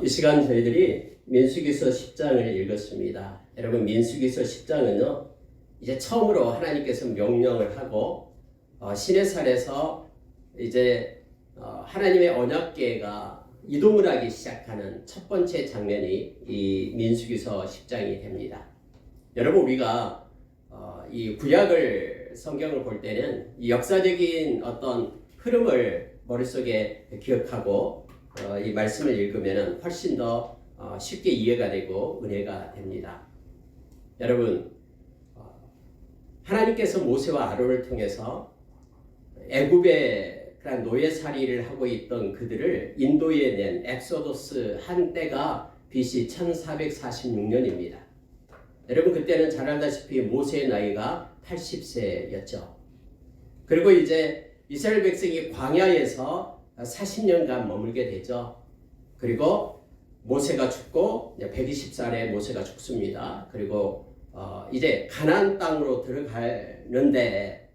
이 시간 저희들이 민수기서 10장을 읽었습니다. 여러분, 민수기서 10장은요, 이제 처음으로 하나님께서 명령을 하고 시내산에서 이제 하나님의 언약궤가 이동을 하기 시작하는 첫 번째 장면이 이 민수기서 10장이 됩니다. 여러분, 우리가 이 구약을 성경을 볼 때는 이 역사적인 어떤 흐름을 머릿속에 기억하고 이 말씀을 읽으면 훨씬 더 쉽게 이해가 되고 은혜가 됩니다. 여러분, 하나님께서 모세와 아론을 통해서 애굽의 그런 노예살이를 하고 있던 그들을 인도에 낸 엑소더스 한 때가 BC 1446년입니다. 여러분, 그때는 잘 알다시피 모세의 나이가 80세였죠. 그리고 이제 이스라엘 백성이 광야에서 40년간 머물게 되죠. 그리고 모세가 죽고 120살에 모세가 죽습니다. 그리고 이제 가나안 땅으로 들어가는데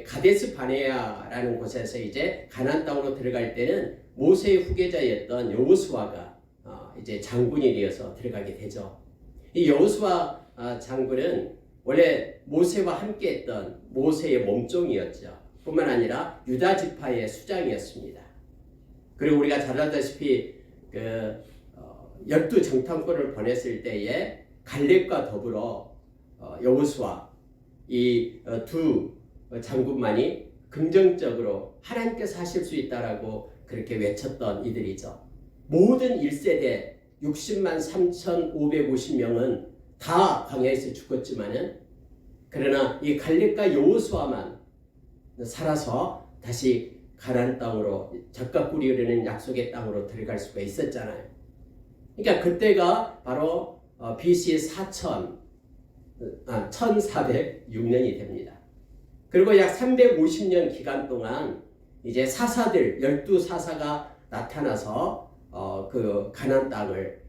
가데스 바네아라는 곳에서 이제 가나안 땅으로 들어갈 때는 모세의 후계자였던 여호수아가 이제 장군이 되어서 들어가게 되죠. 이 여호수아 장군은 원래 모세와 함께했던 모세의 몸종이었죠. 뿐만 아니라 유다 지파의 수장이었습니다. 그리고 우리가 잘 알다시피 열두 정탐꾼을 보냈을 때에 갈렙과 더불어 여호수아 이 두 장군만이 긍정적으로 하나님께서 하실 수 있다라고 그렇게 외쳤던 이들이죠. 모든 1세대 60만 3,550명은 다 광야에서 죽었지만은 그러나 이 갈렙과 여호수아만 살아서 다시 가나안 땅으로 젖과 꿀이 흐르는 약속의 땅으로 들어갈 수가 있었잖아요. 그러니까 그때가 바로 BC 1406년이 됩니다. 그리고 약 350년 기간 동안 이제 사사들 12사사가 나타나서 그 가나안 땅을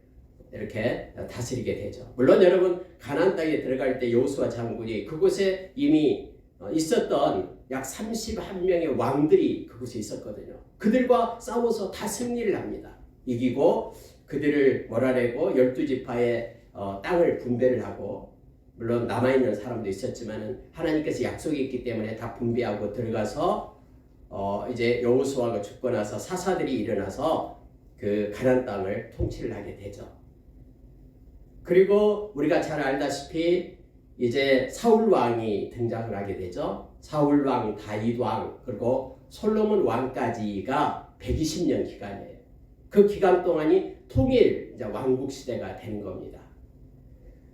이렇게 다스리게 되죠. 물론 여러분, 가나안 땅에 들어갈 때 여호수아 장군이 그곳에 이미 있었던 약 31명의 왕들이 그곳에 있었거든요. 그들과 싸워서 다 승리를 합니다. 이기고 그들을 몰아내고 12지파의 땅을 분배를 하고, 물론 남아있는 사람도 있었지만 하나님께서 약속이 있기 때문에 다 분배하고 들어가서 이제 여호수아가 죽고 나서 사사들이 일어나서 그 가나안 땅을 통치를 하게 되죠. 그리고 우리가 잘 알다시피 이제 사울 왕이 등장을 하게 되죠. 사울 왕, 다윗 왕, 그리고 솔로몬 왕까지가 120년 기간이에요. 그 기간 동안이 통일 이제 왕국 시대가 되는 겁니다.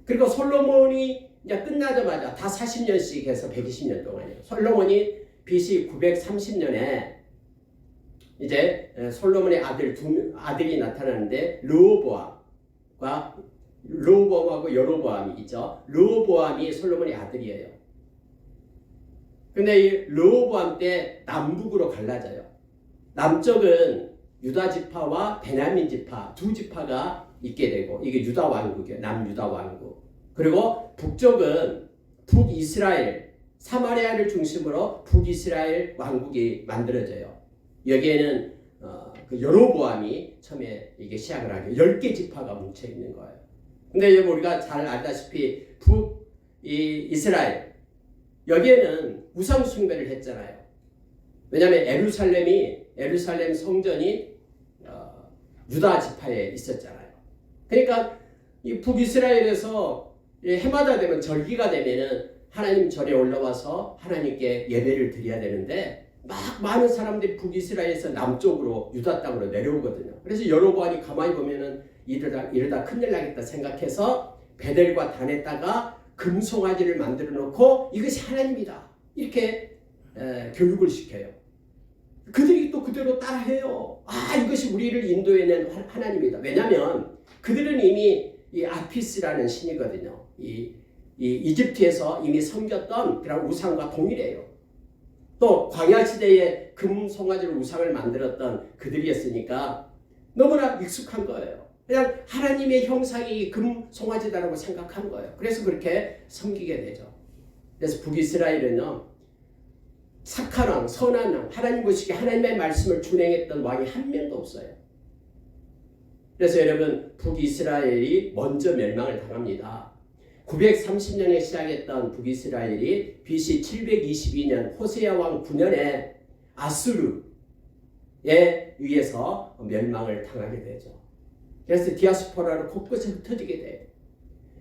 그리고 솔로몬이 이제 끝나자마자 다 40년씩 해서 120년 동안이에요. 솔로몬이 BC 930년에 이제 솔로몬의 아들이 나타나는데 르호보암하고 여로보암이 있죠. 르호보암이 솔로몬의 아들이에요. 근데 이 르호보암 때 남북으로 갈라져요. 남쪽은 유다 지파와 베냐민 지파 두 지파가 있게 되고, 이게 유다 왕국이에요. 남유다 왕국. 그리고 북쪽은 북이스라엘, 사마리아를 중심으로 북이스라엘 왕국이 만들어져요. 여기에는 그 여로보암이 처음에 이게 시작을 하게 10개 지파가 뭉쳐 있는 거예요. 근데 우리가 잘 알다시피 북이스라엘 여기에는 우상 숭배를 했잖아요. 왜냐하면 에루살렘 성전이 유다 지파에 있었잖아요. 그러니까 이 북이스라엘에서 해마다 되면 절기가 되면은 하나님 절에 올라와서 하나님께 예배를 드려야 되는데 막 많은 사람들이 북이스라엘에서 남쪽으로 유다 땅으로 내려오거든요. 그래서 여로보암이 가만히 보면은 이러다 큰일 나겠다 생각해서 베델과 단에다가 금송아지를 만들어 놓고 이것이 하나님이다 이렇게 교육을 시켜요. 그들이 또 그대로 따라해요. 이것이 우리를 인도해낸 하나님이다. 왜냐하면 그들은 이미 이 아피스라는 신이거든요. 이 이집트에서 이미 섬겼던 그런 우상과 동일해요. 또 광야 시대에 금송아지로 우상을 만들었던 그들이었으니까 너무나 익숙한 거예요. 그냥 하나님의 형상이 금송아지다라고 생각한 거예요. 그래서 그렇게 섬기게 되죠. 그래서 북이스라엘은요, 착한 왕, 선한 왕, 하나님 보시기에 하나님의 말씀을 준행했던 왕이 한 명도 없어요. 그래서 여러분 북이스라엘이 먼저 멸망을 당합니다. 930년에 시작했던 북이스라엘이 BC 722년 호세아 왕 9년에 아수르에 의해서 멸망을 당하게 되죠. 그래서 디아스포라로 곳곳에 흩어지게 돼요.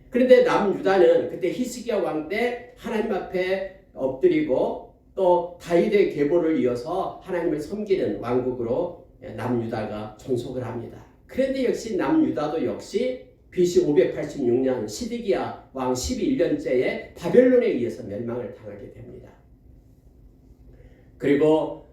그런데 남유다는 그때 히스기야 왕 때 하나님 앞에 엎드리고 또 다윗의 계보를 이어서 하나님을 섬기는 왕국으로 남유다가 존속을 합니다. 그런데 역시 남유다도 역시 BC 586년 시드기야 왕 11년째에 바벨론에 의해서 멸망을 당하게 됩니다. 그리고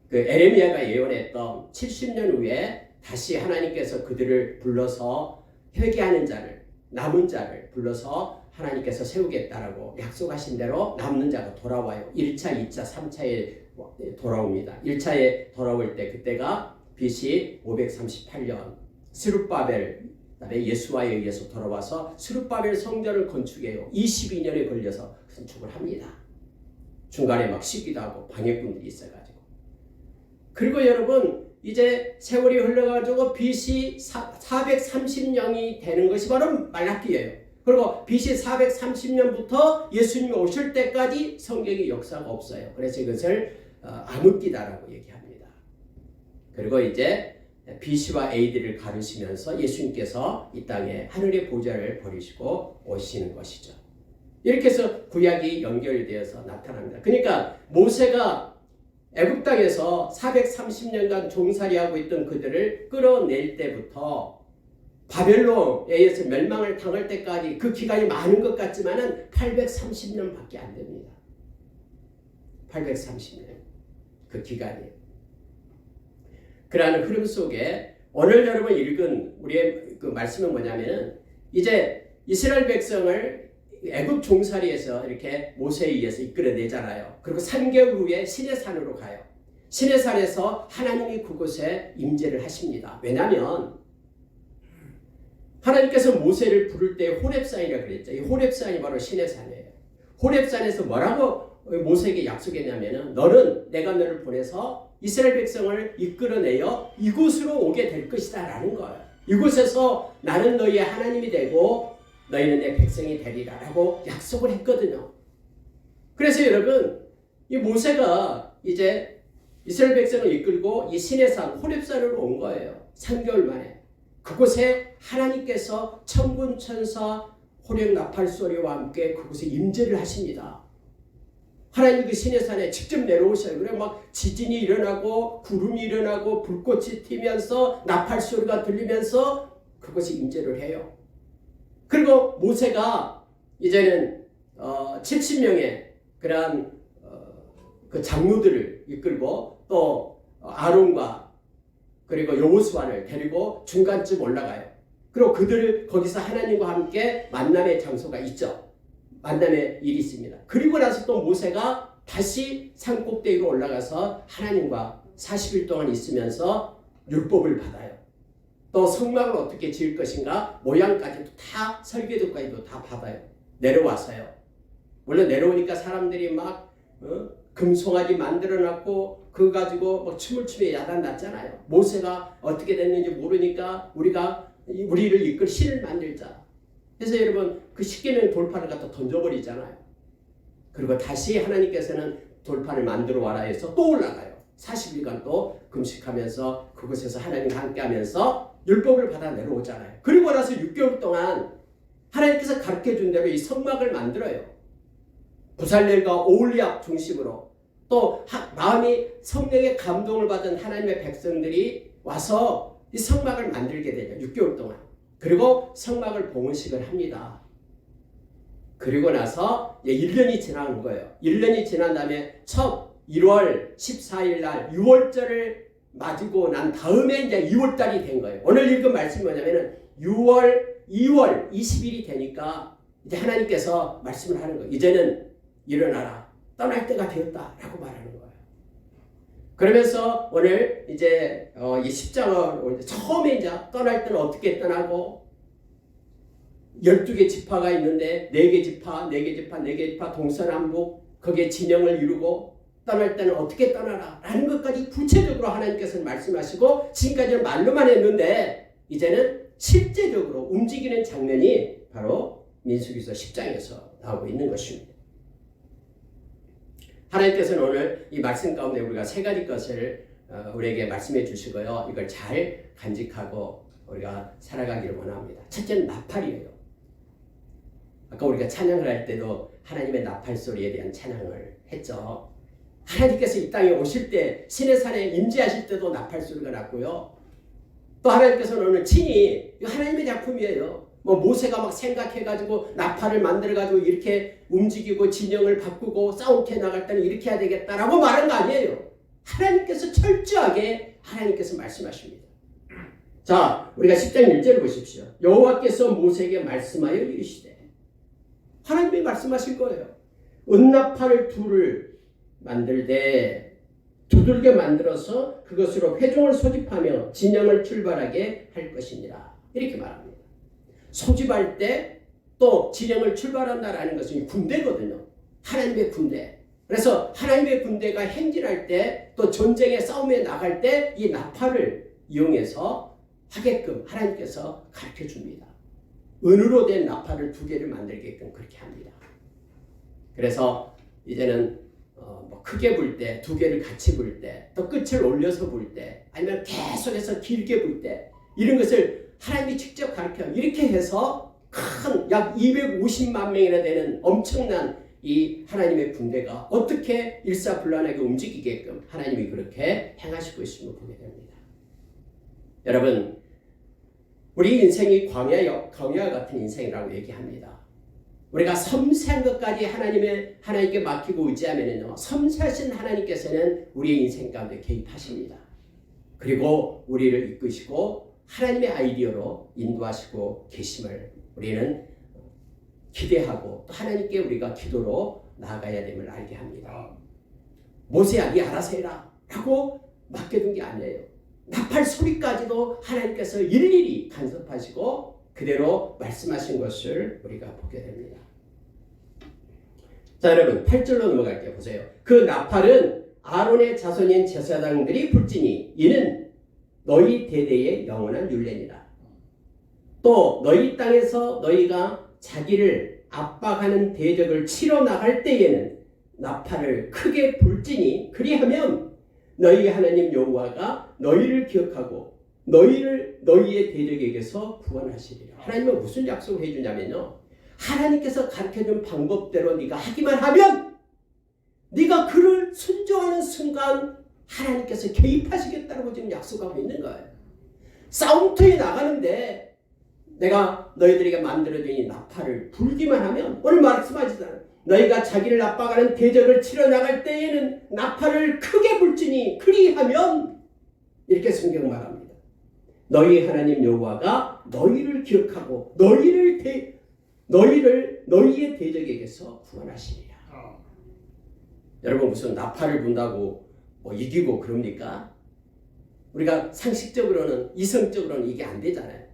그 에레미야가 예언했던 70년 후에 다시 하나님께서 그들을 불러서 회개하는 자를, 남은 자를 불러서 하나님께서 세우겠다라고 약속하신 대로 남는 자가 돌아와요. 1차, 2차, 3차에 돌아옵니다. 1차에 돌아올 때 그때가 BC 538년 스룹바벨 그다음에 예수와에 의해서 돌아와서 스룹바벨 성전을 건축해요. 22년에 걸려서 건축을 합니다. 중간에 막 쉬기도 하고 방해꾼들이 있어가지고. 그리고 여러분 이제 세월이 흘러가지고 BC 430년이 되는 것이 바로 말라기예요. 그리고 BC 430년부터 예수님이 오실 때까지 성경의 역사가 없어요. 그래서 이것을 암흑기다라고 얘기합니다. 그리고 이제 BC와 AD를 가르치면서 예수님께서 이 땅에 하늘의 보좌를 버리시고 오시는 것이죠. 이렇게 해서 구약이 연결되어서 나타납니다. 그러니까 모세가 애굽 땅에서 430년간 종살이하고 있던 그들을 끌어낼 때부터 바벨론에 의해서 멸망을 당할 때까지 그 기간이 많은 것 같지만은 830년밖에 안 됩니다. 830년 그 기간이에요. 그러한 흐름 속에 오늘 여러분 읽은 우리의 그 말씀은 뭐냐면은 이제 이스라엘 백성을 애굽 종살이에서 이렇게 모세에 의해서 이끌어내잖아요. 그리고 3개월 후에 시내산으로 가요. 시내산에서 하나님이 그곳에 임재를 하십니다. 왜냐하면 하나님께서 모세를 부를 때 호렙산이라고 그랬죠. 이 호렙산이 바로 시내산이에요. 호렙산에서 뭐라고 모세에게 약속했냐면은 너는 내가 너를 보내서 이스라엘 백성을 이끌어내어 이곳으로 오게 될 것이다 라는 거예요. 이곳에서 나는 너희의 하나님이 되고 너희는 내 백성이 되리라 라고 약속을 했거든요. 그래서 여러분 이 모세가 이제 이스라엘 백성을 이끌고 이 시내산 호렙산으로 온 거예요. 3개월 만에. 그곳에 하나님께서 천군 천사 호령 나팔 소리와 함께 그곳에 임재를 하십니다. 하나님 그 시내산에 직접 내려오셔요. 그래 막 지진이 일어나고 구름이 일어나고 불꽃이 튀면서 나팔 소리가 들리면서 그곳에 임재를 해요. 그리고 모세가 이제는 70명의 그러한 그 장로들을 이끌고 또 아론과 그리고 여호수아를 데리고 중간쯤 올라가요. 그리고 그들을 거기서 하나님과 함께 만남의 장소가 있죠. 만남의 일이 있습니다. 그리고 나서 또 모세가 다시 산 꼭대기로 올라가서 하나님과 40일 동안 있으면서 율법을 받아요. 또 성막을 어떻게 지을 것인가 모양까지도 다 설계도까지도 다 받아요. 내려와서요. 물론 내려오니까 사람들이 막 금송아지 만들어놨고 그거 가지고 뭐 춤을 추며 야단 났잖아요. 모세가 어떻게 됐는지 모르니까 우리를 이끌 신을 만들자. 그래서 여러분 그 10개명 돌판을 갖다 던져버리잖아요. 그리고 다시 하나님께서는 돌판을 만들어 와라 해서 또 올라가요. 40일간 또 금식하면서 그곳에서 하나님과 함께하면서 율법을 받아 내려오잖아요. 그리고 나서 6개월 동안 하나님께서 가르쳐준 대로 이 성막을 만들어요. 부살렐과 오홀리압 중심으로 또 마음이 성령의 감동을 받은 하나님의 백성들이 와서 이 성막을 만들게 되죠. 6개월 동안. 그리고 성막을 봉헌식을 합니다. 그리고 나서 1년이 지난 거예요. 1년이 지난 다음에 첫 1월 14일 날 6월절을 맞이고 난 다음에 이제 2월달이 된 거예요. 오늘 읽은 말씀이 뭐냐면은 2월 20일이 되니까 이제 하나님께서 말씀을 하는 거예요. 이제는 일어나라. 떠날 때가 되었다라고 말하는 거예요. 그러면서 오늘 이제 이 10장을 처음에 이제 떠날 때는 어떻게 떠나고 12개 지파가 있는데 4개 지파 동서남북 거기에 진영을 이루고 떠날 때는 어떻게 떠나라 라는 것까지 구체적으로 하나님께서는 말씀하시고 지금까지는 말로만 했는데 이제는 실제적으로 움직이는 장면이 바로 민수기서 10장에서 나오고 있는 것입니다. 하나님께서는 오늘 이 말씀 가운데 우리가 세 가지 것을 우리에게 말씀해 주시고요. 이걸 잘 간직하고 우리가 살아가기를 원합니다. 첫째는 나팔이에요. 아까 우리가 찬양을 할 때도 하나님의 나팔 소리에 대한 찬양을 했죠. 하나님께서 이 땅에 오실 때 시내산에 임재하실 때도 나팔 소리가 났고요. 또 하나님께서는 오늘 친히 하나님의 작품이에요. 뭐 모세가 막 생각해가지고 나팔을 만들어가지고 이렇게 움직이고 진영을 바꾸고 싸움터 나갈 때는 이렇게 해야 되겠다라고 말한 거 아니에요. 하나님께서 철저하게 하나님께서 말씀하십니다. 자, 우리가 10장 1절을 보십시오. 여호와께서 모세에게 말씀하여 이르시되, 하나님이 말씀하실 거예요. 은나팔을 둘을 만들되 두들겨 만들어서 그것으로 회중을 소집하며 진영을 출발하게 할 것이니라. 이렇게 말합니다. 소집할 때 또 진영을 출발한다라는 것은 군대거든요. 하나님의 군대. 그래서 하나님의 군대가 행진할 때 또 전쟁에 싸움에 나갈 때 이 나팔을 이용해서 하게끔 하나님께서 가르쳐 줍니다. 은으로 된 나팔을 2개를 만들게끔 그렇게 합니다. 그래서 이제는 뭐 크게 불 때, 2개를 같이 불 때, 또 끝을 올려서 불 때, 아니면 계속해서 길게 불 때, 이런 것을 하나님이 직접 가르쳐요. 이렇게 해서 큰 약 250만 명이나 되는 엄청난 이 하나님의 군대가 어떻게 일사불란하게 움직이게끔 하나님이 그렇게 행하시고 있음을 보게 됩니다. 여러분, 우리 인생이 광야와 같은 인생이라고 얘기합니다. 우리가 섬세한 것까지 하나님께 맡기고 의지하면요, 섬세하신 하나님께서는 우리의 인생 가운데 개입하십니다. 그리고 우리를 이끄시고 하나님의 아이디어로 인도하시고 계심을 우리는 기대하고 또 하나님께 우리가 기도로 나아가야 됨을 알게 합니다. 모세야, 네 알아서 해라 라고 맡겨둔 게 아니에요. 나팔 소리까지도 하나님께서 일일이 간섭하시고 그대로 말씀하신 것을 우리가 보게 됩니다. 자, 여러분 8절로 넘어갈게요. 보세요. 그 나팔은 아론의 자손인 제사장들이 불지니 이는 너희 대대의 영원한 율례니라. 또 너희 땅에서 너희가 자기를 압박하는 대적을 치러 나갈 때에는 나팔을 크게 불지니 그리하면 너희 하나님 여호와가 너희를 기억하고 너희의 대적에게서 구원하시리라. 하나님은 무슨 약속을 해주냐면요, 하나님께서 가르쳐준 방법대로 네가 하기만 하면 네가 그를 순종하는 순간 하나님께서 개입하시겠다고 지금 약속하고 있는 거예요. 싸움터에 나가는데 내가 너희들에게 만들어준 이 나팔을 불기만 하면, 오늘 말씀하시잖아요. 너희가 자기를 압박하는 대적을 치러 나갈 때에는 나팔을 크게 불지니 그리하면, 이렇게 성경 말합니다. 너희 하나님 여호와가 너희를 기억하고 너희의 대적에게서 구원하시리라. 여러분, 무슨 나팔을 분다고 뭐 이기고 그럽니까? 우리가 상식적으로는, 이성적으로는 이게 안 되잖아요.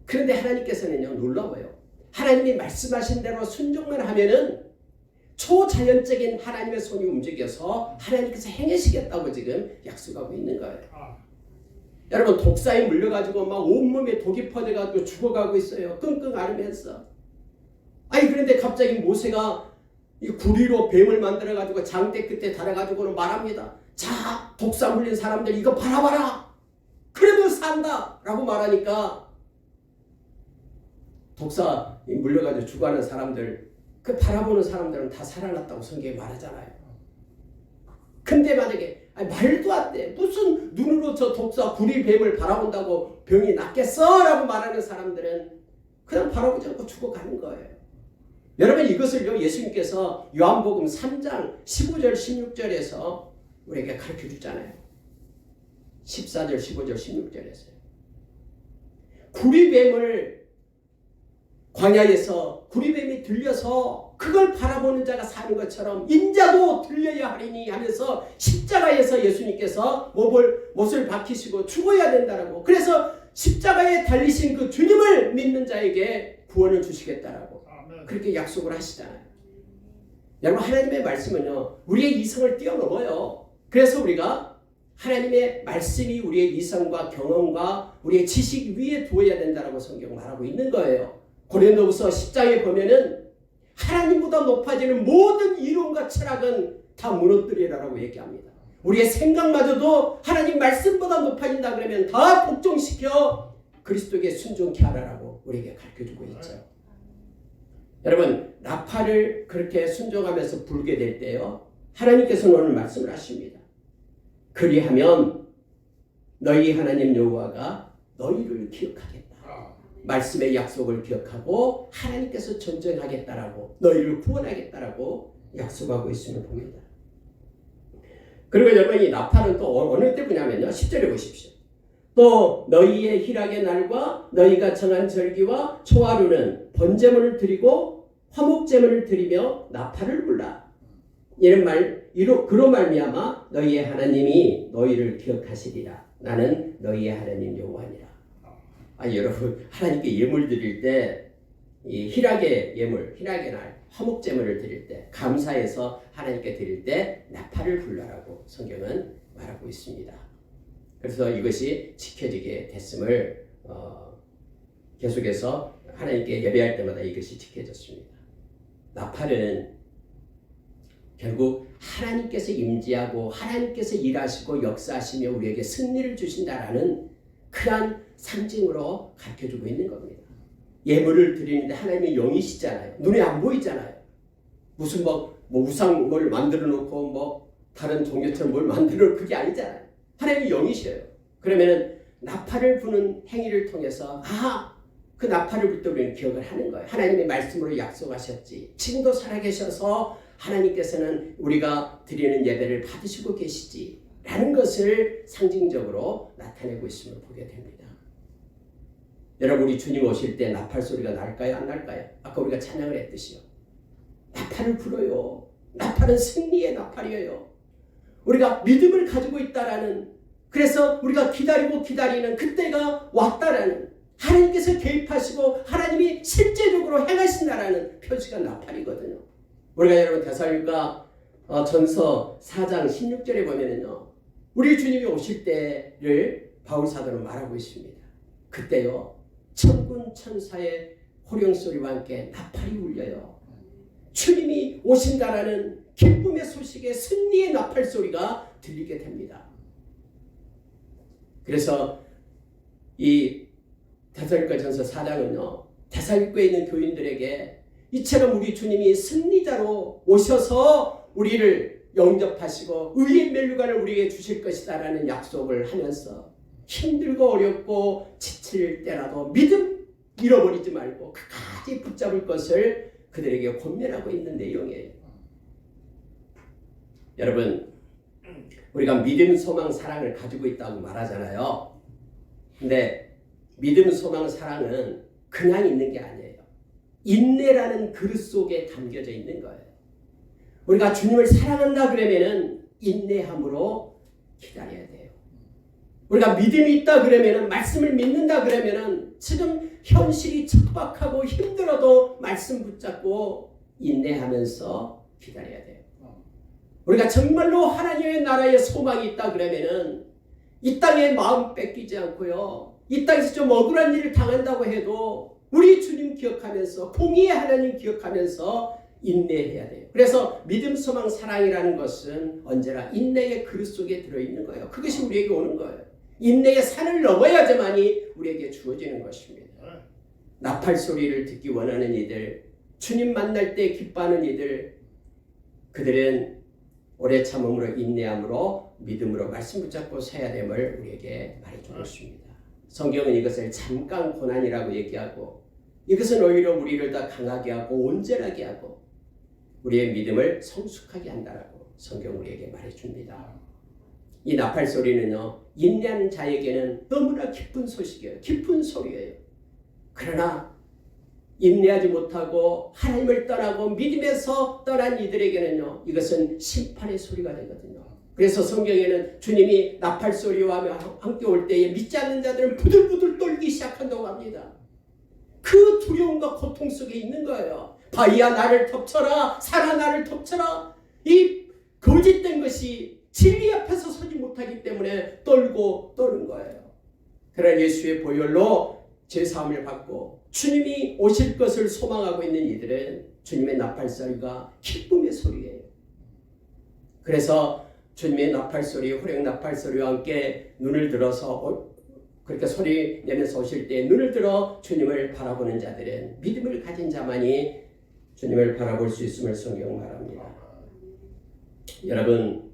그런데 하나님께서는요, 놀라워요. 하나님이 말씀하신 대로 순종만 하면은 초자연적인 하나님의 손이 움직여서 하나님께서 행하시겠다고 지금 약속하고 있는 거예요. 여러분, 독사에 물려가지고 막 온몸에 독이 퍼져가지고 죽어가고 있어요. 끙끙 앓으면서. 그런데 갑자기 모세가 이 구리로 뱀을 만들어가지고 장대 끝에 달아가지고는 말합니다. 자, 독사 물린 사람들 이거 바라봐라. 그러면 산다. 라고 말하니까 독사 물려가지고 죽어가는 사람들, 그 바라보는 사람들은 다 살아났다고 성경에 말하잖아요. 근데 만약에 말도 안 돼. 무슨 눈으로 저 독사 구리뱀을 바라본다고 병이 낫겠어? 라고 말하는 사람들은 그냥 바라보지 않고 죽어가는 거예요. 여러분, 이것을요, 예수님께서 요한복음 3장 15절 16절에서 우리에게 가르쳐 주잖아요. 14절 15절 16절에서요. 구리뱀을 광야에서 구리뱀이 들려서 그걸 바라보는 자가 사는 것처럼 인자도 들려야 하리니 하면서 십자가에서 예수님께서 못을 박히시고 죽어야 된다라고, 그래서 십자가에 달리신 그 주님을 믿는 자에게 구원을 주시겠다라고 그렇게 약속을 하시잖아요. 여러분, 하나님의 말씀은요, 우리의 이성을 뛰어넘어요. 그래서 우리가 하나님의 말씀이 우리의 이성과 경험과 우리의 지식 위에 두어야 된다라고 성경 말하고 있는 거예요. 고린도후서 10장에 보면은 하나님보다 높아지는 모든 이론과 철학은 다 무너뜨리라라고 얘기합니다. 우리의 생각마저도 하나님 말씀보다 높아진다 그러면 다 복종시켜 그리스도에게 순종케 하라라고 우리에게 가르쳐주고 있죠. 여러분, 나팔을 그렇게 순종하면서 불게 될 때요, 하나님께서는 오늘 말씀을 하십니다. 그리하면 너희 하나님 여호와가 너희를 기억하겠다. 말씀의 약속을 기억하고 하나님께서 전쟁하겠다라고, 너희를 구원하겠다라고 약속하고 있음을 봅니다. 그리고 여러분, 이 나팔은 또 어느 때 부냐면요, 10절에 보십시오. 또 너희의 희락의 날과 너희가 정한 절기와 초하루는 번제물을 드리고 화목제물을 드리며 나팔을 불라. 이런 말, 그로 말미암아 너희의 하나님이 너희를 기억하시리라. 나는 너희의 하나님 여호와니라. 여러분, 하나님께 예물 드릴 때 이 희락의 예물, 희락의 날, 화목제물을 드릴 때, 감사해서 하나님께 드릴 때 나팔을 불라라고 성경은 말하고 있습니다. 그래서 이것이 지켜지게 됐음을 계속해서 하나님께 예배할 때마다 이것이 지켜졌습니다. 나팔은 결국 하나님께서 임재하고 하나님께서 일하시고 역사하시며 우리에게 승리를 주신다라는 그러한 상징으로 가르쳐주고 있는 겁니다. 예물을 드리는데 하나님의 영이시잖아요. 눈에 안 보이잖아요. 무슨 뭐 우상을 만들어 놓고 다른 종교처럼 뭘 만들어, 그게 아니잖아요. 하나님의 영이셔요. 그러면은 나팔을 부는 행위를 통해서 그 나팔을 불 때 우리는 기억을 하는 거예요. 하나님의 말씀으로 약속하셨지. 지금도 살아계셔서 하나님께서는 우리가 드리는 예배를 받으시고 계시지 라는 것을 상징적으로 나타내고 있음을 보게 됩니다. 여러분, 우리 주님 오실 때 나팔 소리가 날까요? 안 날까요? 아까 우리가 찬양을 했듯이요. 나팔을 불어요. 나팔은 승리의 나팔이에요. 우리가 믿음을 가지고 있다라는, 그래서 우리가 기다리고 기다리는 그때가 왔다라는, 하나님께서 개입하시고 하나님이 실제적으로 행하신다라는 표시가 나팔이거든요. 우리가 여러분 데살로니가 전서 4장 16절에 보면은요, 우리 주님이 오실 때를 바울 사도는 말하고 있습니다. 그때요, 천군 천사의 호령 소리와 함께 나팔이 울려요. 주님이 오신다라는 기쁨의 소식에 승리의 나팔 소리가 들리게 됩니다. 그래서 이 데살로니가 전서 4장은요, 데살로니가에 있는 교인들에게 이처럼 우리 주님이 승리자로 오셔서 우리를 영접하시고 의의 멸류관을 우리에게 주실 것이다라는 약속을 하면서 힘들고 어렵고 지칠 때라도 믿음 잃어버리지 말고 끝까지 붙잡을 것을 그들에게 권면하고 있는 내용이에요. 여러분, 우리가 믿음, 소망, 사랑을 가지고 있다고 말하잖아요. 근데 믿음, 소망, 사랑은 그냥 있는 게 아니에요. 인내라는 그릇 속에 담겨져 있는 거예요. 우리가 주님을 사랑한다 그러면은 인내함으로 기다려야 돼요. 우리가 믿음이 있다 그러면은, 말씀을 믿는다 그러면은 지금 현실이 척박하고 힘들어도 말씀 붙잡고 인내하면서 기다려야 돼요. 우리가 정말로 하나님의 나라에 소망이 있다 그러면은 이 땅에 마음 뺏기지 않고요, 이 땅에서 좀 억울한 일을 당한다고 해도 우리 주님 기억하면서, 공의의 하나님 기억하면서 인내해야 돼요. 그래서 믿음, 소망, 사랑이라는 것은 언제나 인내의 그릇 속에 들어있는 거예요. 그것이 우리에게 오는 거예요. 인내의 산을 넘어야지만이 우리에게 주어지는 것입니다. 나팔 소리를 듣기 원하는 이들, 주님 만날 때 기뻐하는 이들, 그들은 오래 참음으로, 인내함으로, 믿음으로 말씀 붙잡고 서야 됨을 우리에게 말해주고 있습니다. 성경은 이것을 잠깐 고난이라고 얘기하고, 이것은 오히려 우리를 더 강하게 하고 온전하게 하고 우리의 믿음을 성숙하게 한다라고 성경 우리에게 말해줍니다. 이 나팔 소리는요, 인내하는 자에게는 너무나 기쁜 소식이에요. 기쁜 소리예요. 그러나 인내하지 못하고 하나님을 떠나고 믿음에서 떠난 이들에게는요, 이것은 심판의 소리가 되거든요. 그래서 성경에는 주님이 나팔 소리와 함께 올 때에 믿지 않는 자들은 부들부들 떨기 시작한다고 합니다. 그 두려움과 고통 속에 있는 거예요. 바위야 나를 덮쳐라, 산아 나를 덮쳐라. 이 거짓된 것이 진리 앞에서 서지 못하기 때문에 떨고 떠는 거예요. 그러나 예수의 보혈로 죄사함을 받고 주님이 오실 것을 소망하고 있는 이들은 주님의 나팔소리가 기쁨의 소리예요. 그래서 주님의 나팔소리, 호령 나팔소리와 함께 눈을 들어서 그렇게 소리 내면서 오실 때 눈을 들어 주님을 바라보는 자들은, 믿음을 가진 자만이 주님을 바라볼 수 있음을 성경 말합니다. 여러분,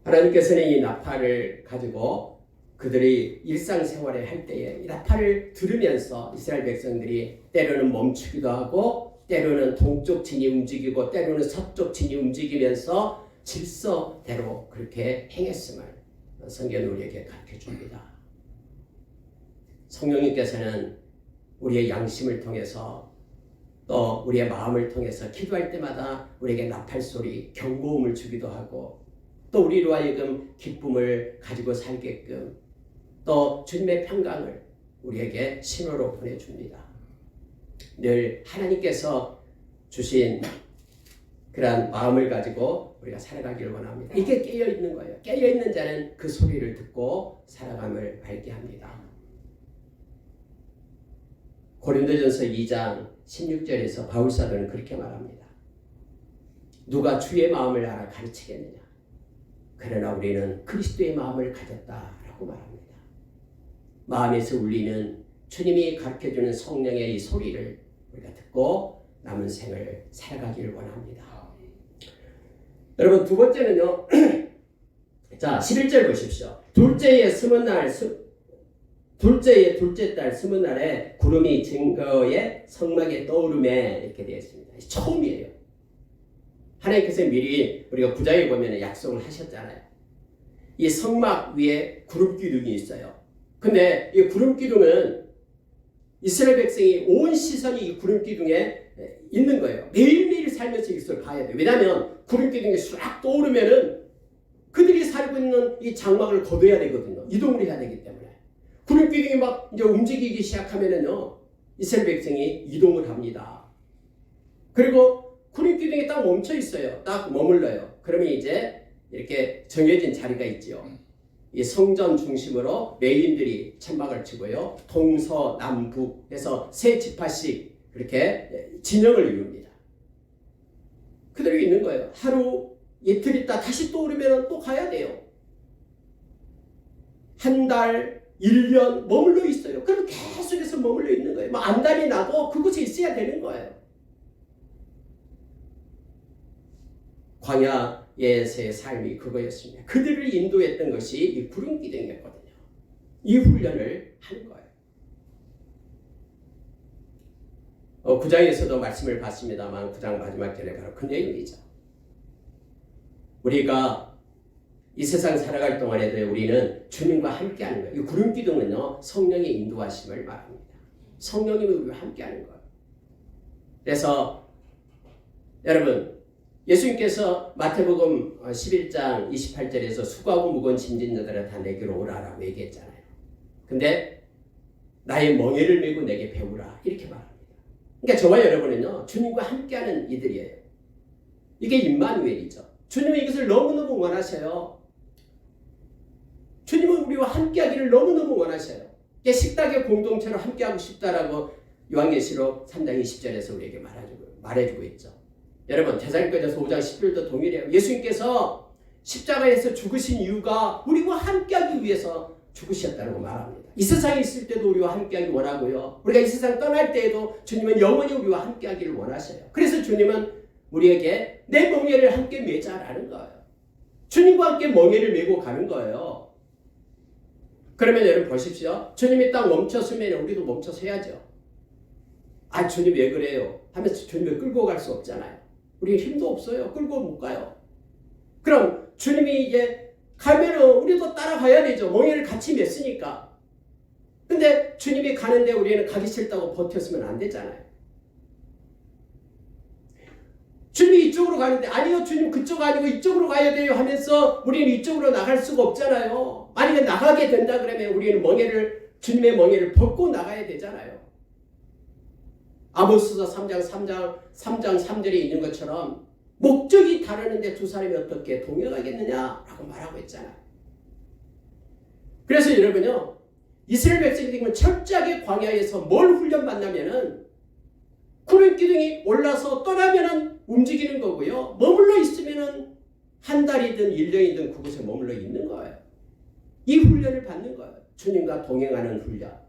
하나님께서는 이 나팔을 가지고 그들이 일상생활을 할 때에 이 나팔을 들으면서 이스라엘 백성들이 때로는 멈추기도 하고 때로는 동쪽 진이 움직이고 때로는 서쪽 진이 움직이면서 질서대로 그렇게 행했음을 성경은 우리에게 가르쳐줍니다. 성령님께서는 우리의 양심을 통해서 또 우리의 마음을 통해서 기도할 때마다 우리에게 나팔소리, 경고음을 주기도 하고 또 우리로 하여금 기쁨을 가지고 살게끔 또 주님의 평강을 우리에게 신호로 보내줍니다. 늘 하나님께서 주신 그러한 마음을 가지고 우리가 살아가기를 원합니다. 이게 깨어있는 거예요. 깨어있는 자는 그 소리를 듣고 살아감을 알게 합니다. 고린도전서 2장 16절에서 바울사도는 그렇게 말합니다. 누가 주의 마음을 알아 가르치겠느냐? 그러나 우리는 그리스도의 마음을 가졌다라고 말합니다. 마음에서 울리는 주님이 가르쳐주는 성령의 이 소리를 우리가 듣고 남은 생을 살아가기를 원합니다. 여러분, 두 번째는요. 자, 11절 보십시오. 둘째의 둘째 달 스무 날에 구름이 증거의 성막에 떠오르매 이렇게 되어 있습니다. 처음이에요. 하나님께서 미리 우리가 구자에 보면 약속을 하셨잖아요. 이 성막 위에 구름 기둥이 있어요. 근데 이 구름 기둥은 이스라엘 백성이 온 시선이 이 구름 기둥에 있는 거예요. 매일매일 살면서 이것을 봐야 돼요. 왜냐하면 구름 기둥이 쫙 떠오르면은 그들이 살고 있는 이 장막을 거둬야 되거든요. 이동을 해야 되기 때문에. 구름 기둥이 막 이제 움직이기 시작하면은요, 이스라엘 백성이 이동을 합니다. 그리고 구름 기둥이 딱 멈춰 있어요. 딱 머물러요. 그러면 이제 이렇게 정해진 자리가 있지요. 이 성전 중심으로 레위인들이 천막을 치고요. 동서남북 해서 세 지파씩 그렇게 진영을 이룹니다. 그대로 있는 거예요. 하루 이틀 있다 다시 또 오르면 또 가야 돼요. 한 달, 1년 머물러 있어요. 그럼 계속해서 머물러 있는 거예요. 뭐 안달이 나도 그곳에 있어야 되는 거예요. 광야에서의 삶이 그거였습니다. 그들을 인도했던 것이 이 구름 기둥이었거든요. 이 훈련을 하는 거예요. 9장에서도 말씀을 봤습니다만 9장 마지막 절에 바로 그 내용이죠. 우리가 이 세상 살아갈 동안에도 우리는 주님과 함께하는 거예요. 이 구름 기둥은요, 성령의 인도하심을 말합니다. 성령님이 우리와 함께하는 거예요. 그래서 여러분, 예수님께서 마태복음 11장 28절에서 수고하고 무거운 짐진 자들아 다 내게로 오라라고 얘기했잖아요. 근데 나의 멍에를 메고 내게 배우라 이렇게 말합니다. 그러니까 저와 여러분은요, 주님과 함께하는 이들이에요. 이게 임마누엘이죠. 주님은 이것을 너무너무 원하셔요. 주님은 우리와 함께하기를 너무너무 원하셔요. 식탁의 공동체로 함께하고 싶다라고 요한계시록 3장 20절에서 우리에게 말해주고 있죠. 여러분, 데살로니가전서 5장 10절도 동일해요. 예수님께서 십자가에서 죽으신 이유가 우리와 함께하기 위해서 죽으셨다고 말합니다. 이 세상에 있을 때도 우리와 함께하기 원하고요. 우리가 이 세상 떠날 때에도 주님은 영원히 우리와 함께하기를 원하셔요. 그래서 주님은 우리에게 내 멍에를 함께 매자라는 거예요. 주님과 함께 멍에를 메고 가는 거예요. 그러면 여러분 보십시오. 주님이 딱 멈췄으면 우리도 멈춰서야죠. 아, 주님 왜 그래요? 하면서 주님을 끌고 갈 수 없잖아요. 우리는 힘도 없어요. 끌고 못 가요. 그럼 주님이 이제 가면은 우리도 따라가야 되죠. 멍에를 같이 맸으니까. 근데 주님이 가는데 우리는 가기 싫다고 버텼으면 안 되잖아요. 주님이 이쪽으로 가는데 아니요, 주님 그쪽 아니고 이쪽으로 가야 돼요 하면서 우리는 이쪽으로 나갈 수가 없잖아요. 만약에 나가게 된다 그러면 우리는 주님의 멍에를 벗고 나가야 되잖아요. 아모스서 3장 3절에 있는 것처럼 목적이 다르는데 두 사람이 어떻게 동행하겠느냐라고 말하고 있잖아요. 그래서 여러분요, 이스라엘 백성들은 철저하게 광야에서 뭘 훈련받냐면은 구름 기둥이 올라서 떠나면은 움직이는 거고요. 머물러 있으면은 한 달이든 1년이든 그곳에 머물러 있는 거예요. 이 훈련을 받는 거예요. 주님과 동행하는 훈련.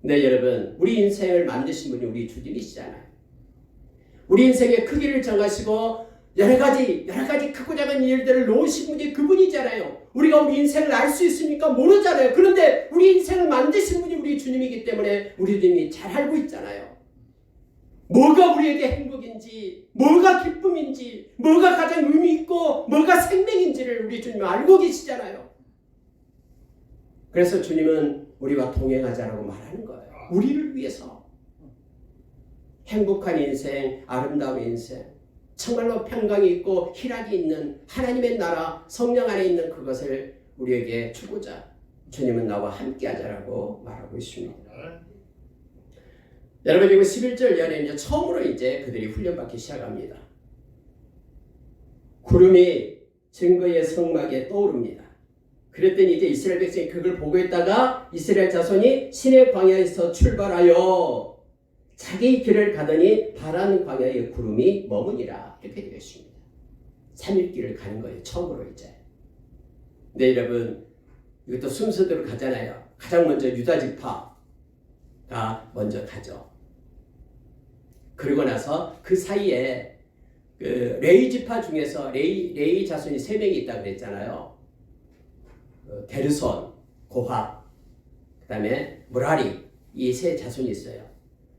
네, 여러분, 우리 인생을 만드신 분이 우리 주님이시잖아요. 우리 인생의 크기를 정하시고 여러 가지 크고 작은 일들을 놓으신 분이 그분이잖아요. 우리가 우리 인생을 알 수 있습니까? 모르잖아요. 그런데 우리 인생을 만드신 분이 우리 주님이기 때문에 우리 주님이 잘 알고 있잖아요. 뭐가 우리에게 행복인지, 뭐가 기쁨인지, 뭐가 가장 의미 있고 뭐가 생명인지를 우리 주님은 알고 계시잖아요. 그래서 주님은 우리와 동행하자라고 말하는 거예요. 우리를 위해서. 행복한 인생, 아름다운 인생, 정말로 평강이 있고 희락이 있는 하나님의 나라, 성령 안에 있는 그것을 우리에게 주고자 주님은 나와 함께 하자라고 말하고 있습니다. 여러분, 지금 11절 이하에 이제 처음으로 이제 그들이 훈련받기 시작합니다. 구름이 증거의 성막에 떠오릅니다. 그랬더니 이제 이스라엘 백성이 그걸 보고 있다가 이스라엘 자손이 시내 광야에서 출발하여 자기 길을 가더니 바란 광야의 구름이 머무니라. 이렇게 되어 있습니다. 3일 길을 가는 거예요. 처음으로 이제. 네, 여러분, 이것도 순서대로 가잖아요. 가장 먼저 유다 지파가 먼저 가죠. 그리고 나서 그 사이에 그 레위 지파 중에서 레위 자손이 3명이 있다고 그랬잖아요. 게르손, 고핫, 그 다음에 무라리, 이 세 자손이 있어요.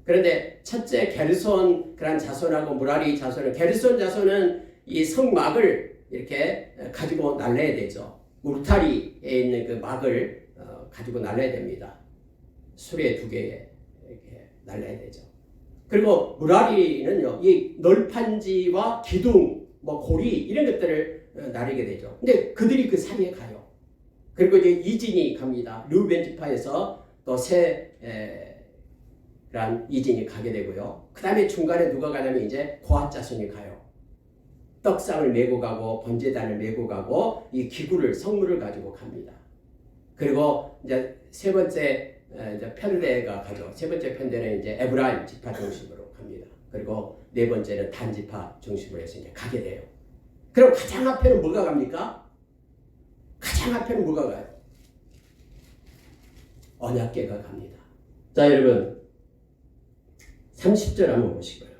그런데 첫째 게르손 그런 자손하고 무라리 자손은, 게르손 자손은 이 성막을 이렇게 가지고 날려야 되죠. 울타리에 있는 그 막을 가지고 날려야 됩니다. 수레 2개에 이렇게 날려야 되죠. 그리고 무라리는요, 이 널판지와 기둥, 고리 이런 것들을 나르게 되죠. 근데 그들이 그 사이에 가요. 그리고 이제 이진이 갑니다. 르우벤 지파에서 또 란 이진이 가게 되고요. 그 다음에 중간에 누가 가냐면 이제 고핫 자손이 가요. 떡상을 메고 가고 번제단을 메고 가고 이 기구를, 성물을 가지고 갑니다. 그리고 이제 세 번째 이제 편대가 가죠. 세 번째 편대는 이제 에브라임 지파 중심으로 갑니다. 그리고 네 번째는 단 지파 중심으로 해서 이제 가게 돼요. 그럼 가장 앞에는 뭐가 갑니까? 가장 앞에는 뭐가 가요? 언약궤가 갑니다. 자, 여러분 30절 한번 보시고요.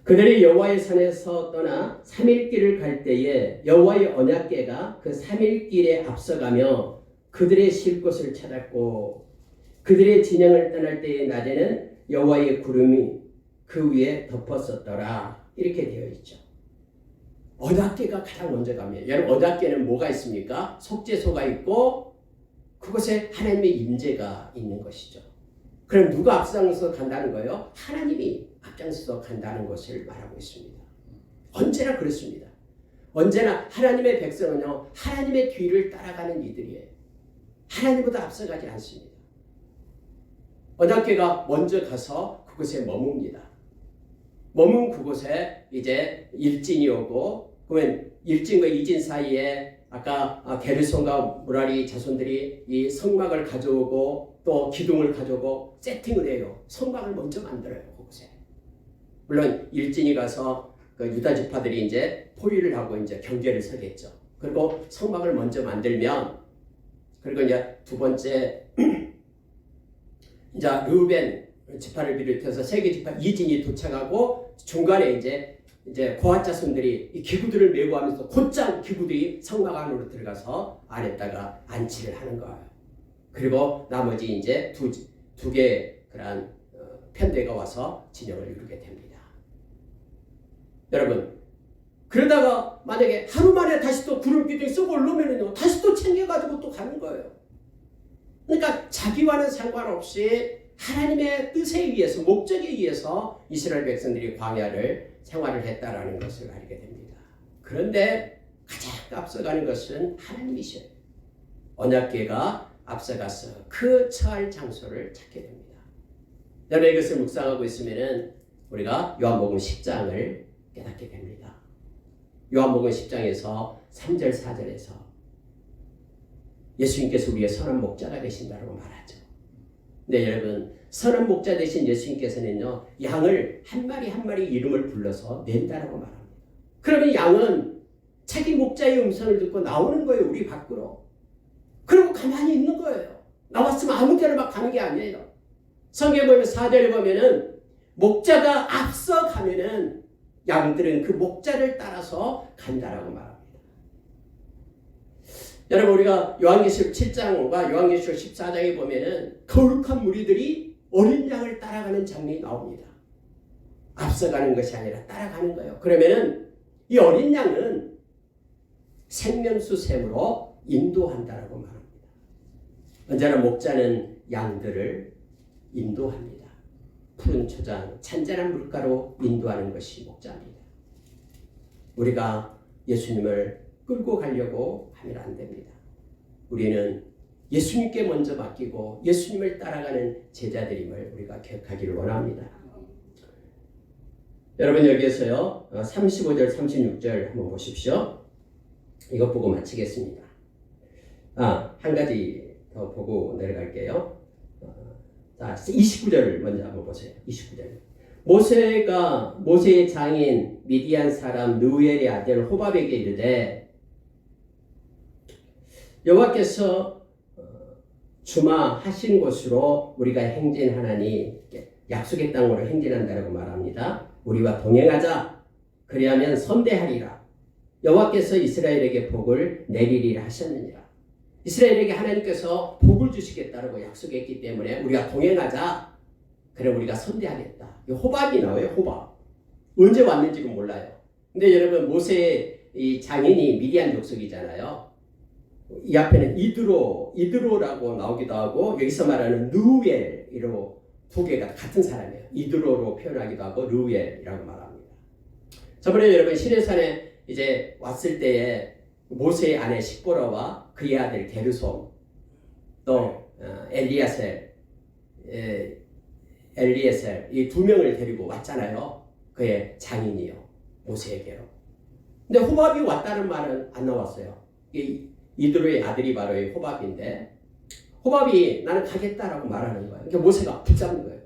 그들이 여호와의 산에서 떠나 3일 길을 갈 때에 여호와의 언약궤가 그 3일 길에 앞서가며 그들의 쉴 곳을 찾았고 그들의 진영을 떠날 때의 낮에는 여호와의 구름이 그 위에 덮었었더라. 이렇게 되어 있죠. 언약궤가 가장 먼저 갑니다. 여러분, 언약궤는 뭐가 있습니까? 속죄소가 있고 그곳에 하나님의 임재가 있는 것이죠. 그럼 누가 앞장서서 간다는 거예요? 하나님이 앞장서서 간다는 것을 말하고 있습니다. 언제나 그렇습니다. 언제나 하나님의 백성은요, 하나님의 뒤를 따라가는 이들이에요. 하나님보다 앞서가지 않습니다. 언약궤가 먼저 가서 그곳에 머뭅니다. 머문 그곳에 이제 일진이 오고, 그러면 일진과 이진 사이에 아까 게르손과 무라리 자손들이 이 성막을 가져오고 또 기둥을 가져오고 세팅을 해요. 성막을 먼저 만들어요. 그곳에. 물론 일진이 가서 그 유다 지파들이 이제 포위를 하고 이제 경계를 서겠죠. 그리고 성막을 먼저 만들면, 그리고 이제 두 번째 이제 르우벤 지파를 비롯해서 세계 지파 이진이 도착하고 중간에 이제 고핫 자손들이 이 기구들을 메고 하면서 곧장 기구들이 성막 안으로 들어가서 안에다가 안치를 하는 거예요. 그리고 나머지 이제 두 개의 그런 편대가 와서 진영을 이루게 됩니다. 여러분, 그러다가 만약에 하루 만에 다시 또 구름 기둥이 쏙 올라오면요, 다시 또 챙겨가지고 또 가는 거예요. 그러니까 자기와는 상관없이 하나님의 뜻에 의해서, 목적에 의해서 이스라엘 백성들이 광야를 생활을 했다라는 것을 알게 됩니다. 그런데 가장 앞서가는 것은 하나님이셔요. 언약궤가 앞서가서 그 처할 장소를 찾게 됩니다. 여러분 이것을 묵상하고 있으면은 우리가 요한복음 10장을 깨닫게 됩니다. 요한복음 10장에서 3절 4절에서 예수님께서 우리의 선한 목자가 되신다고 말하죠. 네, 여러분 선한 목자 되신 예수님께서는요 양을 한 마리 한 마리 이름을 불러서 낸다라고 말합니다. 그러면 양은 자기 목자의 음성을 듣고 나오는 거예요. 우리 밖으로. 그리고 가만히 있는 거예요. 나왔으면 아무 데나 막 가는 게 아니에요. 성경에 보면 4절에 보면은 목자가 앞서 가면은 양들은 그 목자를 따라서 간다라고 말합니다. 여러분 우리가 요한계시록 7장과 요한계시록 14장에 보면은 거룩한 무리들이 어린 양을 따라가는 장면이 나옵니다. 앞서가는 것이 아니라 따라가는 거예요. 그러면은 이 어린 양은 생명수 샘으로 인도한다라고 말합니다. 언제나 목자는 양들을 인도합니다. 푸른 초장, 잔잔한 물가로 인도하는 것이 목자입니다. 우리가 예수님을 끌고 가려고 하면 안 됩니다. 우리는 예수님께 먼저 맡기고 예수님을 따라가는 제자들임을 우리가 기억하기를 원합니다. 여러분 여기에서요 35절 36절 한번 보십시오. 이것 보고 마치겠습니다. 한 가지 더 보고 내려갈게요. 자, 29절을 먼저 한번 보세요. 29절. 모세의 장인 미디안 사람 느우엘의 아들 호밥에게 이르되 여호와께서 주마하신 곳으로 우리가 행진하나니 약속의 땅으로 행진한다라고 말합니다. 우리와 동행하자. 그리하면 선대하리라. 여호와께서 이스라엘에게 복을 내리리라 하셨느니라. 이스라엘에게 하나님께서 복을 주시겠다라고 약속했기 때문에 우리가 동행하자. 그래 우리가 선대하겠다. 호밥이 나와요. 호밥. 언제 왔는지는 몰라요. 근데 여러분 모세의 이 장인이 미디안 족속이잖아요. 이 앞에는 이드로라고 나오기도 하고 여기서 말하는 느우엘이로 두 개가 같은 사람이에요. 이드로로 표현하기도 하고 느우엘이라고 말합니다. 저번에 여러분 시내산에 이제 왔을 때에 모세의 아내 십보라와 그의 아들 게르솜 또 엘리에셀 이 두 명을 데리고 왔잖아요. 그의 장인이요 모세에게로. 근데 호밥이 왔다는 말은 안 나왔어요. 이드로의 아들이 바로 이 호밥인데 호밥이 나는 가겠다라고 말하는 거예요. 그러니까 모세가 붙잡는 거예요.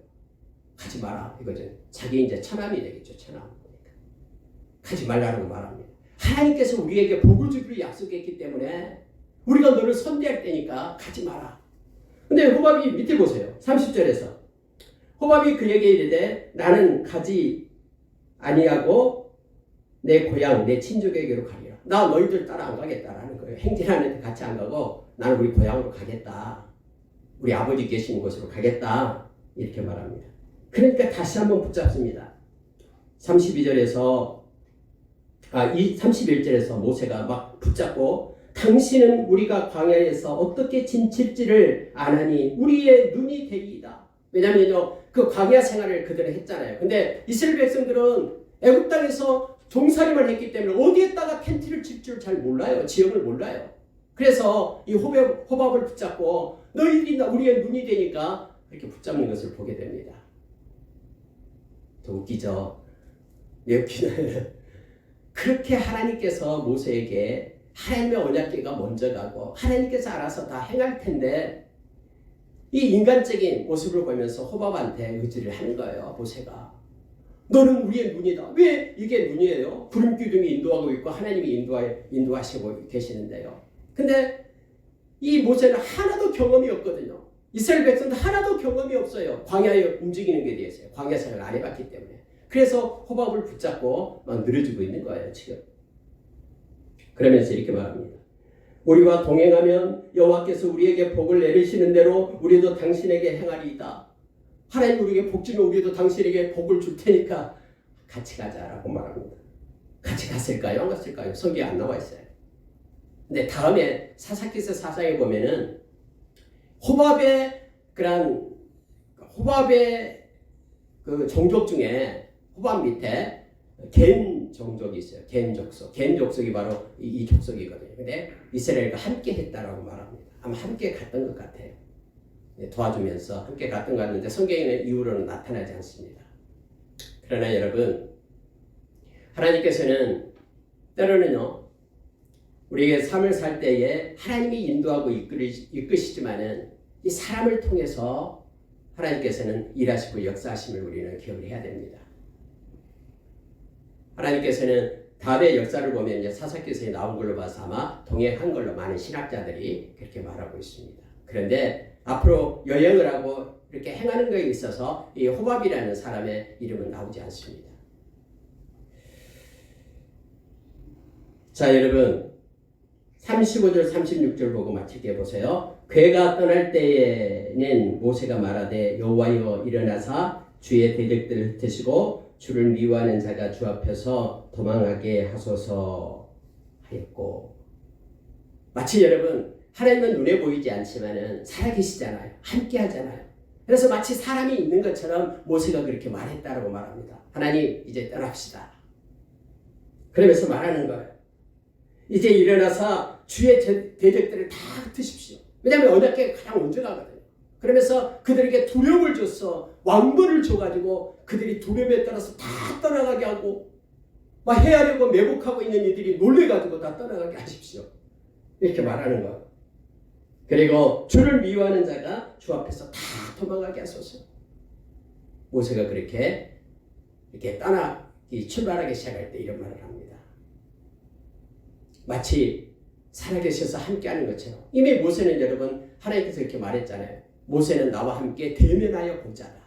가지 마라 이거죠. 자기 이제 처남이 되겠죠. 처남. 가지 말라고 말합니다. 하나님께서 우리에게 복을 주기로 약속했기 때문에 우리가 너를 선대할 때니까 가지 마라. 근데 호밥이 밑에 보세요. 30절에서 호밥이 그에게 이르되 나는 가지 아니하고 내 고향 내 친족에게로 가리라. 나 너희들 따라 안 가겠다라는 거예요. 행진하는 데 같이 안 가고 나는 우리 고향으로 가겠다. 우리 아버지 계시는 곳으로 가겠다. 이렇게 말합니다. 그러니까 다시 한번 붙잡습니다. 31절에서 31절에서 모세가 막 붙잡고 당신은 우리가 광야에서 어떻게 진칠지를 아나니 우리의 눈이 되리이다. 왜냐면요 그 광야 생활을 그들은 했잖아요. 근데 이스라엘 백성들은 애굽 땅에서 종살이만 했기 때문에 어디에다가 텐트를 칠 줄 잘 몰라요. 지형을 몰라요. 그래서 이 호밥을 붙잡고 너희들이 우리의 눈이 되니까 이렇게 붙잡는 것을 보게 됩니다. 더 웃기죠? 왜 웃기나요? 그렇게 하나님께서 모세에게 하나님의 언약궤가 먼저 가고 하나님께서 알아서 다 행할 텐데 이 인간적인 모습을 보면서 호밥한테 의지를 하는 거예요. 모세가. 너는 우리의 눈이다. 왜 이게 눈이에요? 구름 기둥이 인도하고 있고 하나님이 인도하시고 계시는데요. 근데 이 모세는 하나도 경험이 없거든요. 이스라엘 백성도 하나도 경험이 없어요. 광야에 움직이는 게 대해서요. 광야 생활을 안 해봤기 때문에. 그래서 호밥을 붙잡고 막 늘어지고 있는 거예요. 지금. 그러면서 이렇게 말합니다. 우리와 동행하면 여호와께서 우리에게 복을 내리시는 대로 우리도 당신에게 행하리이다. 하나님 우리에게 복 주면 우리도 당신에게 복을 줄 테니까 같이 가자라고 말합니다. 같이 갔을까요? 안 갔을까요? 성경에 안 나와 있어요. 근데 다음에 사사기서 4장에 보면은 호밥의 그 종족 중에 호밥 밑에 겐 종족이 있어요. 겐 족속. 겐 족속이 바로 이 족속이거든요. 근데 이스라엘과 함께 했다라고 말합니다. 아마 함께 갔던 것 같아요. 도와주면서 함께 갔던 것 같는데 성경에는 이후로는 나타나지 않습니다. 그러나 여러분, 하나님께서는 때로는요, 우리의 삶을 살 때에 하나님이 인도하고 이끄시지만은 이 사람을 통해서 하나님께서는 일하시고 역사하심을 우리는 기억을 해야 됩니다. 하나님께서는 다음의 역사를 보면 사사기서에 나온 걸로 봐서 아마 동행한 걸로 많은 신학자들이 그렇게 말하고 있습니다. 그런데 앞으로 여행을 하고 이렇게 행하는 것에 있어서 이 호밥이라는 사람의 이름은 나오지 않습니다. 자, 여러분 35절 36절 보고 마치게 보세요. 괴가 떠날 때에는 모세가 말하되 여호와여 일어나사 주의 대적들을 흩으시고 주를 미워하는 자가 주 앞에서 도망하게 하소서 하였고, 마치 여러분 하나님은 눈에 보이지 않지만은 살아계시잖아요. 함께 하잖아요. 그래서 마치 사람이 있는 것처럼 모세가 그렇게 말했다라고 말합니다. 하나님 이제 떠납시다. 그러면서 말하는 거예요. 이제 일어나서 주의 대적들을 다 흩으십시오. 왜냐하면 언약궤가 가장 먼저 가거든요. 그러면서 그들에게 두려움을 줘서 왕벌을 줘가지고 그들이 두려움에 따라서 다 떠나가게 하고 막 헤아리고 매복하고 있는 이들이 놀래가지고 다 떠나가게 하십시오. 이렇게 말하는 거예요. 그리고 주를 미워하는 자가 주 앞에서 다 도망가게 하소서. 모세가 그렇게 이렇게 출발하기 시작할 때 이런 말을 합니다. 마치 살아계셔서 함께하는 것처럼. 이미 모세는 여러분 하나님께서 이렇게 말했잖아요. 모세는 나와 함께 대면하여 본자다.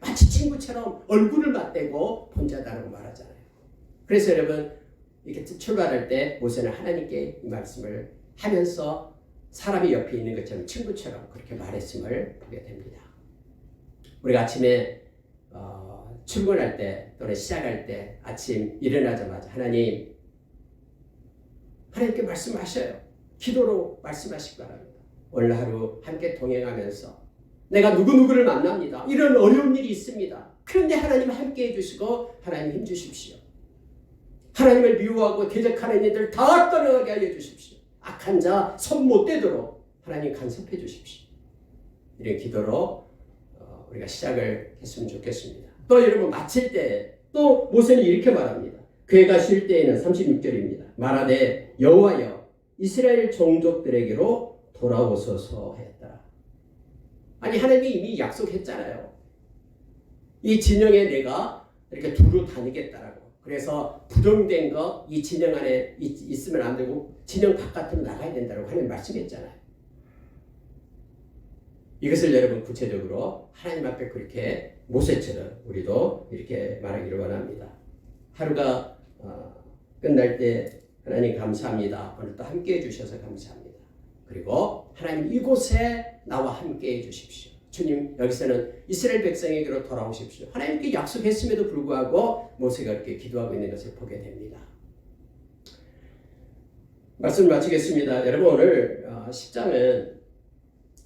마치 친구처럼 얼굴을 맞대고 본자다라고 말하잖아요. 그래서 여러분 이렇게 출발할 때 모세는 하나님께 이 말씀을 하면서 사람이 옆에 있는 것처럼 친구처럼 그렇게 말했음을 보게 됩니다. 우리가 아침에 출근할 때 또는 시작할 때 아침 일어나자마자 하나님께 말씀하셔요. 기도로 말씀하시기 바랍니다. 오늘 하루 함께 동행하면서 내가 누구누구를 만납니다. 이런 어려운 일이 있습니다. 그런데 하나님 함께 해주시고 하나님 힘주십시오. 하나님을 미워하고 대적하는 이들 다 떠나가게 하여 주십시오. 악한 자 손 못 대도록 하나님 간섭해 주십시오. 이런 기도로 우리가 시작을 했으면 좋겠습니다. 또 여러분 마칠 때 또 모세는 이렇게 말합니다. 괴가 쉴 때에는 36절입니다. 말하되 여호와여 이스라엘 종족들에게로 돌아오소서 했더라. 아니 하나님이 이미 약속했잖아요. 이 진영에 내가 이렇게 두루 다니겠다라고. 그래서 부정된 거 이 진영 안에 있으면 안 되고 진영 바깥으로 나가야 된다고 하나님 말씀했잖아요. 이것을 여러분 구체적으로 하나님 앞에 그렇게 모세처럼 우리도 이렇게 말하기를 원합니다. 하루가 끝날 때 하나님 감사합니다. 오늘 또 함께해 주셔서 감사합니다. 그리고 하나님 이곳에 나와 함께해 주십시오. 주님 여기서는 이스라엘 백성에게로 돌아오십시오. 하나님께 약속했음에도 불구하고 모세가 이렇게 기도하고 있는 것을 보게 됩니다. 말씀 마치겠습니다. 여러분 오늘 10장은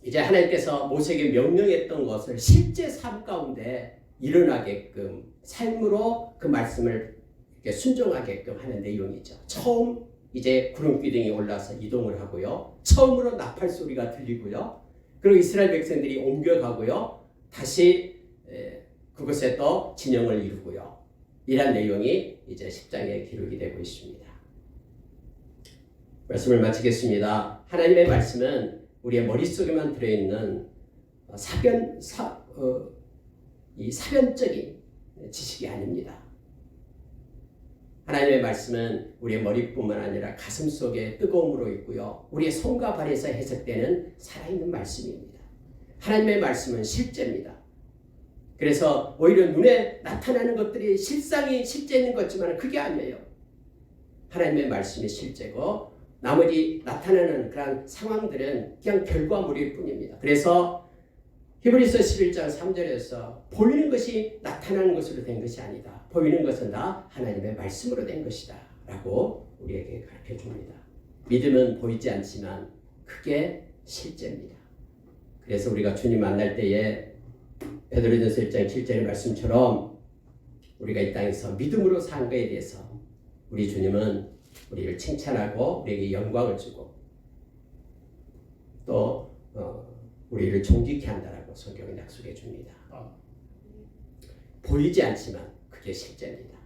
이제 하나님께서 모세에게 명령했던 것을 실제 삶 가운데 일어나게끔 삶으로 그 말씀을 이렇게 순종하게끔 하는 내용이죠. 처음 이제 구름기둥이 올라서 이동을 하고요. 처음으로 나팔 소리가 들리고요. 그리고 이스라엘 백성들이 옮겨가고요. 다시 그곳에 또 진영을 이루고요. 이런 내용이 이제 10장에 기록이 되고 있습니다. 말씀을 마치겠습니다. 하나님의 말씀은 우리의 머릿속에만 들어있는 사변적인 지식이 아닙니다. 하나님의 말씀은 우리의 머리뿐만 아니라 가슴 속에 뜨거움으로 있고요. 우리의 손과 발에서 해석되는 살아있는 말씀입니다. 하나님의 말씀은 실제입니다. 그래서 오히려 눈에 나타나는 것들이 실제 있는 것 같지만 그게 아니에요. 하나님의 말씀이 실제고 나머지 나타나는 그런 상황들은 그냥 결과물일 뿐입니다. 그래서 히브리서 11장 3절에서 보이는 것이 나타나는 것으로 된 것이 아니다. 보이는 것은 다 하나님의 말씀으로 된 것이다 라고 우리에게 가르쳐 줍니다. 믿음은 보이지 않지만 그게 실제입니다. 그래서 우리가 주님 만날 때에 베드로전서 1장 7절의 말씀처럼 우리가 이 땅에서 믿음으로 산 것에 대해서 우리 주님은 우리를 칭찬하고 우리에게 영광을 주고 또 우리를 종지케 한다라고 성경은 약속해 줍니다. 보이지 않지만 그게 실제입니다.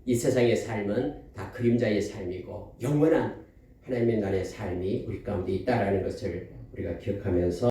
이 세상의 삶은 다 그림자의 삶이고 영원한 하나님의 나라의 삶이 우리 가운데 있다라는 것을 우리가 기억하면서